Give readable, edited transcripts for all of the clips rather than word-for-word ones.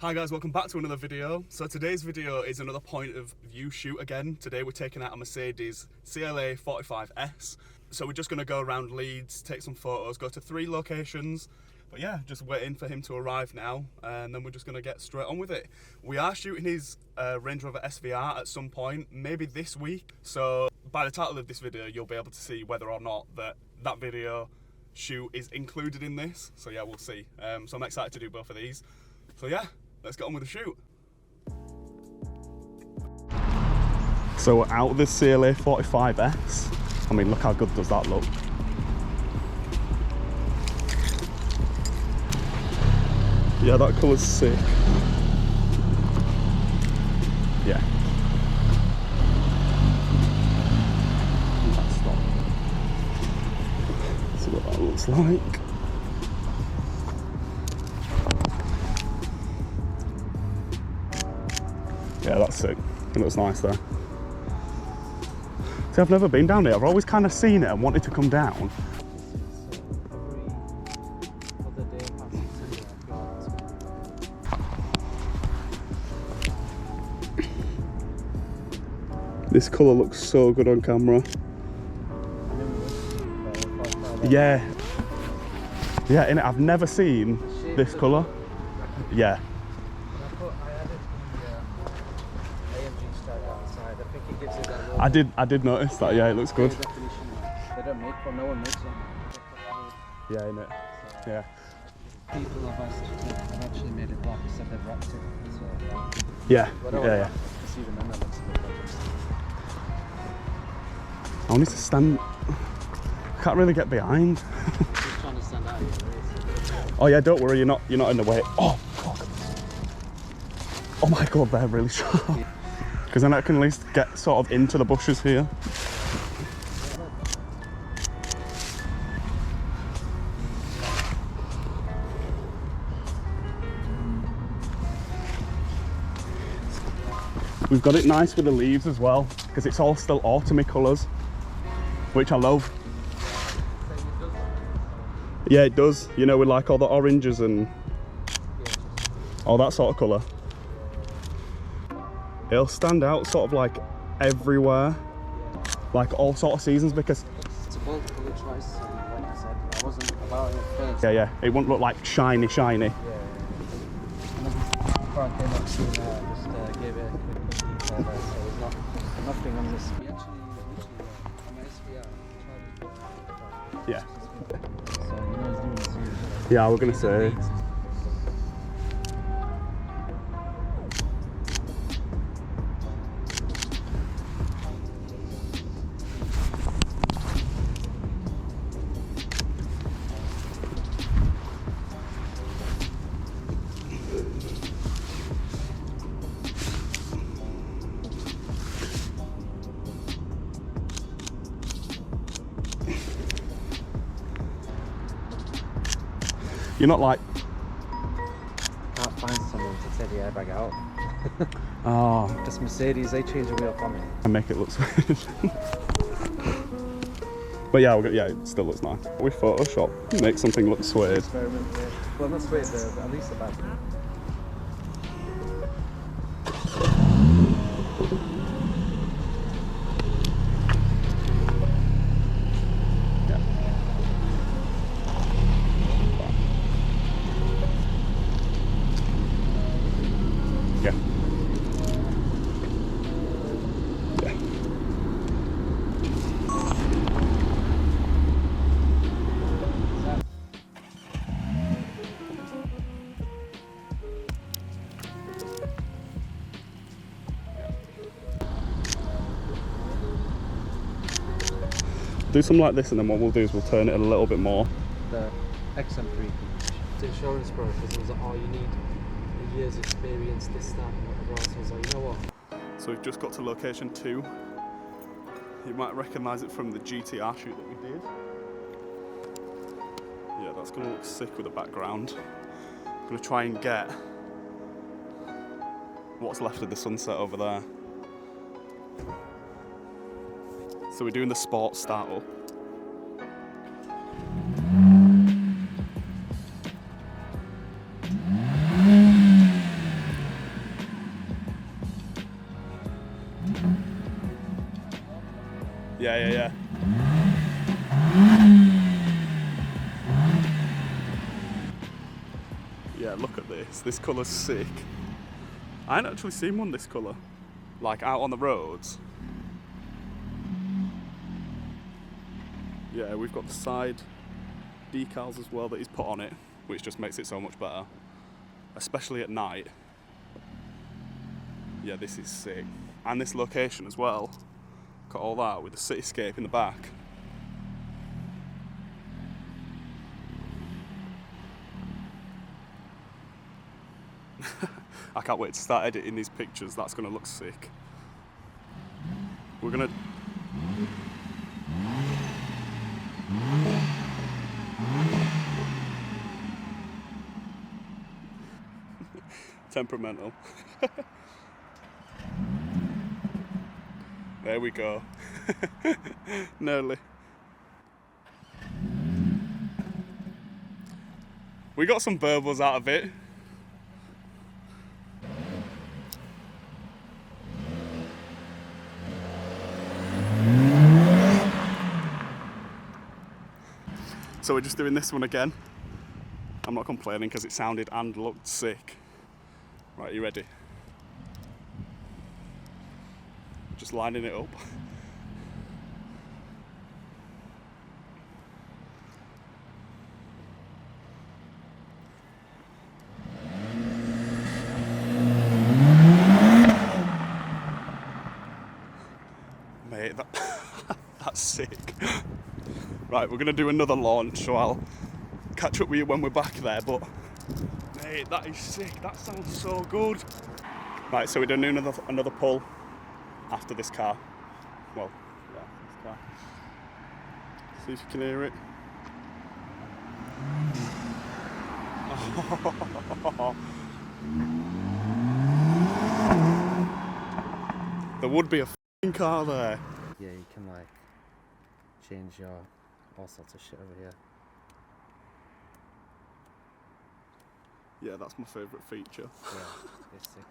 Hi guys, welcome back to another video. So today's video is another point of view shoot again. Today we're taking out a Mercedes CLA45s. So we're just going to go around Leeds, take some photos, go to 3 locations. But yeah, just waiting for him to arrive now, and then we're just going to get straight on with it. We are shooting his Range Rover SVR at some point, maybe this week. So by the title of this video, you'll be able to see whether or not that video shoot is included in this. So yeah, we'll see. So I'm excited to do both of these. So yeah, let's get on with the shoot. So we're out of the CLA45s. I mean, look how good does that look. Yeah, that colour's sick. Yeah. Let's stop. See what that looks like. Yeah, that's sick. It looks nice there. See, I've never been down here. I've always kind of seen it and wanted to come down. This colour looks so good on camera. Yeah. Yeah, innit? I've never seen this colour. Yeah. I did notice that, yeah, it looks good. They don't make one, no one makes them. Yeah, innit? Yeah. People have actually made it black, so they've wrapped it. So, yeah, yeah. yeah. It's even then that looks a bit better. I need to stand. I can't really get behind. Just trying to stand out here. Oh yeah, don't worry, you're not in the way. Oh fuck. Oh my god, they're really sharp. Because then I can at least get sort of into the bushes here. We've got it nice with the leaves as well, because it's all still autumny colours, which I love. Yeah, it does. You know, with like all the oranges and all that sort of colour. It'll stand out sort of like everywhere, like all sort of seasons, because it's a bold colour choice, and like I said, I wasn't about it at first. yeah, it wouldn't look like shiny. Yeah. And then before I came up soon, I just gave it a quick detail there, so there's nothing on this. We actually literally on my SVR tried to yeah. So you know he's doing this soon. Yeah, we're gonna say. You're not like... Can't find someone to take the airbag out. Oh. Just Mercedes, they change the wheel for me. And make it look sweet. But yeah, yeah, it still looks nice. With Photoshop, make something look suede. Experiment, yeah. Well, not suede, but at least the back. Do something like this, and then what we'll do is we'll turn it a little bit more. The XM3. The insurance brokers was like, oh, you need a year's experience, this, that, and whatever else. I was like, you know what? So we've just got to location 2. You might recognise it from the GTR shoot that we did. Yeah, that's going to look sick with the background. I'm going to try and get what's left of the sunset over there. So we're doing the sports startup. Yeah. Yeah, look at this. This colour's sick. I ain't actually seen one this colour, like out on the roads. Yeah, we've got the side decals as well that he's put on it, which just makes it so much better, especially at night. Yeah, this is sick. And this location as well. Got all that with the cityscape in the back. I can't wait to start editing these pictures. That's gonna look sick. We're gonna temperamental. There we go. Nearly. We got some burbles out of it. So we're just doing this one again. I'm not complaining because it sounded and looked sick. Right, you ready? Just lining it up. Mate, that's sick. Right, we're gonna do another launch, so I'll catch up with you when we're back there, but mate, that is sick. That sounds so good. Right, so we're doing another pull after this car. Well, yeah, this car. See if you can hear it. There would be a f***ing car there. Yeah, you can like change your all sorts of shit over here. Yeah, that's my favourite feature. Yeah, it's sick.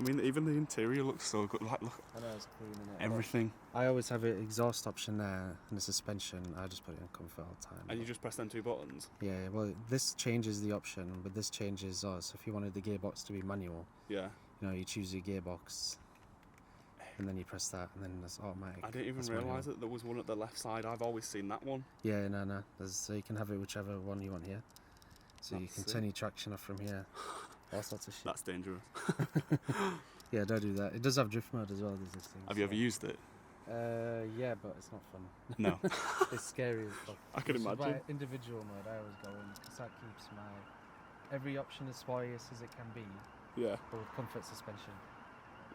I mean, even the interior looks so good. Like, look, I know it's clean, innit? everything. I always have an exhaust option there and the suspension. I just put it on comfort all the time. And you just press them two buttons? Yeah, well, this changes the option, but this changes us. If you wanted the gearbox to be manual, Yeah. you know, you choose your gearbox, and then you press that, and then it's automatic. I didn't even realise that there was one at the left side. I've always seen that one. Yeah, no. So you can have it whichever one you want here. So you can turn your traction off from here. All sorts of shit. That's dangerous. Yeah, don't do that. It does have drift mode as well, there's this thing. Have you ever used it? Yeah, but it's not fun. No. It's scary as fuck. I can imagine. By individual mode, I always go in, because that keeps every option as spurious as it can be, Yeah. but with comfort suspension.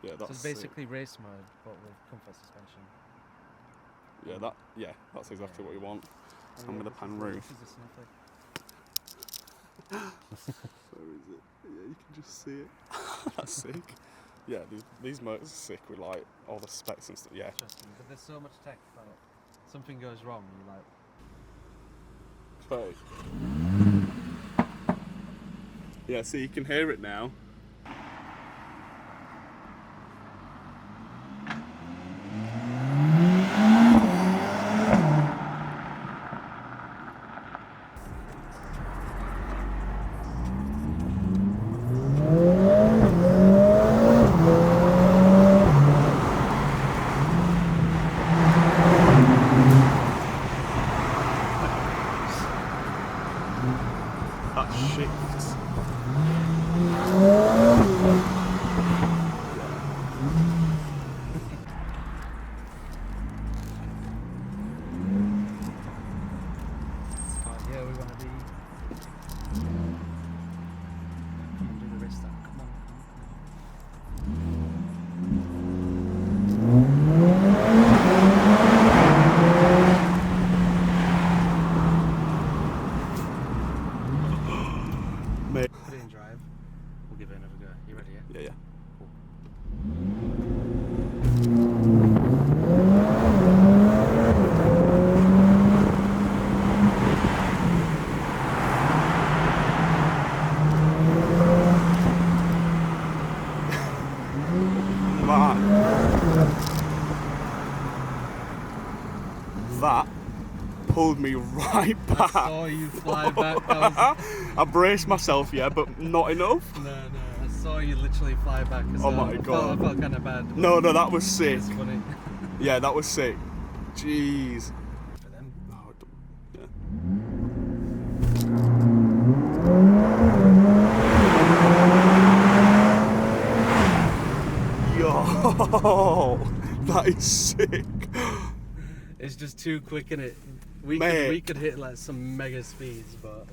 Yeah, that's So it's basically race mode, but with comfort suspension. sick. That's exactly what you want. And with a pan roof. This is a snowflake. Where is it? Yeah, you can just see it. That's sick. Yeah, these motors are sick with like all the specs and stuff. Yeah. Trust me, but there's so much tech that something goes wrong, you're like... Hey. Yeah, see, you can hear it now. That shifts. Yeah, we want to be... Come on, do the rest up. Come on. Mate. Put it in drive. We'll give it another go. You ready, yeah? Yeah. Man. pulled me right back. I saw you fly back. I braced myself, yeah, but not enough. No, I saw you literally fly back. Oh my God. I felt kind of bad. No, that was sick. It's funny. Yeah, that was sick. Jeez. For them. Oh, yeah. Yo, that is sick. It's just too quick in it. We could hit like some mega speeds, but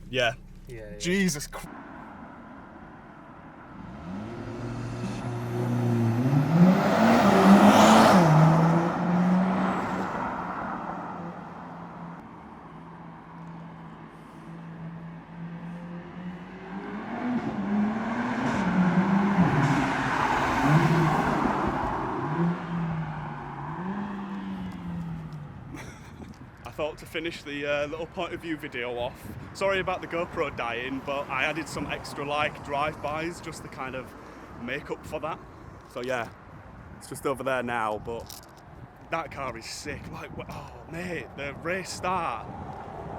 Yeah. yeah. Jesus Christ. I thought to finish the little point of view video off. Sorry about the GoPro dying, but I added some extra like drive-bys just to kind of make up for that. So yeah, it's just over there now, but that car is sick. Like, oh mate, the race start,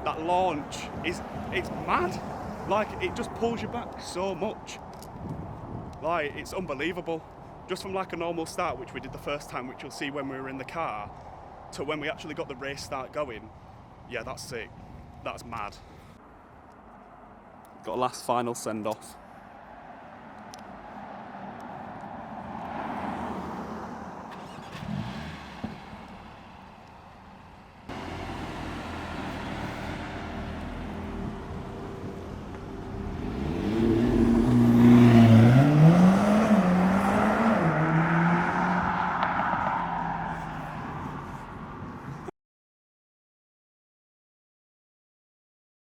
that launch it's mad. Like, it just pulls you back so much. Like, it's unbelievable. Just from like a normal start, which we did the first time, which you'll see when we were in the car, to when we actually got the race start going. Yeah, that's sick. That's mad. Got a last final send off.